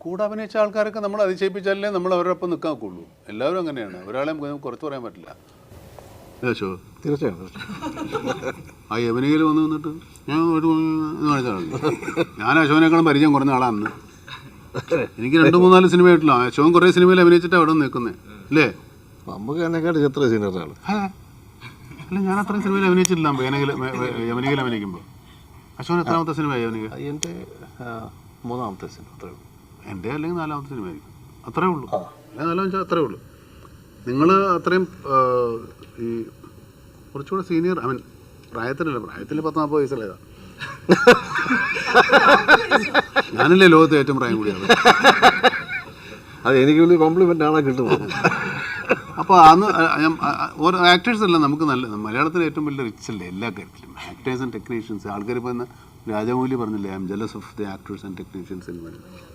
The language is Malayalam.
കൂടെ അഭിനയിച്ച ആൾക്കാരൊക്കെ നമ്മൾ അതിശയിപ്പിച്ചാലേ നമ്മൾ അവരുടെ ഒപ്പം നിൽക്കാൻ ഒക്കുള്ളൂ. എല്ലാവരും അങ്ങനെയാണ്, ഒരാളെ കുറച്ച് പറയാൻ പറ്റില്ല. യശോ തീർച്ചയായും ആ യവനികയിൽ വന്ന് നിന്നിട്ട് ഞാൻ ഞാൻ അശോകനേക്കാളും പരിചയം കുറഞ്ഞ ആളാണ്. എനിക്ക് 2-3-4 സിനിമ ആയിട്ടില്ല. അശോകൻ കുറേ സിനിമയിൽ അഭിനയിച്ചിട്ട് അവിടെ നിൽക്കുന്നത് അല്ലേ? നമുക്ക് എന്നെക്കാട്ട് എത്ര സീനിയറാണ്. അല്ല, ഞാൻ അത്രയും സിനിമയിൽ അഭിനയിച്ചിട്ടില്ല. യവനികയിൽ അഭിനയിക്കുമ്പോൾ അശോകൻ എത്രാമത്തെ സിനിമ? യവനിക എൻ്റെ 3ാമത്തെ സിനിമ. അത്രേ ഉള്ളൂ. എൻ്റെ അല്ലെങ്കിൽ 4ാമത്തെ സിനിമ ആയിരിക്കും. അത്രേ ഉള്ളൂ. 4-5 അത്രേ ഉള്ളൂ. നിങ്ങൾ അത്രയും ഈ കുറച്ചുകൂടെ സീനിയർ, ഐ മീൻ പ്രായത്തിലല്ല, പ്രായത്തിൽ 10-40 വയസ്സുള്ളതാ. ഞാനല്ലേ ലോകത്തെ ഏറ്റവും പ്രായം കൂടിയാണ്. അത് എനിക്ക് വലിയ കോംപ്ലിമെൻ്റ് ആണ് കിട്ടുന്നത്. അപ്പോൾ അന്ന് ഓരോ ആക്ടേഴ്സ് അല്ല നമുക്ക് നല്ല, മലയാളത്തിൽ ഏറ്റവും വലിയ റിച്ച് അല്ലേ എല്ലാ കാര്യത്തിലും, ആക്ടേഴ്സ് ആൻഡ് ടെക്നീഷ്യൻസ്. ആൾക്കാർ ഇപ്പോൾ ഇന്ന് രാജമൗലി പറഞ്ഞില്ലേ, I M jealous of the actors and technicians എന്ന് പറയുന്നത്.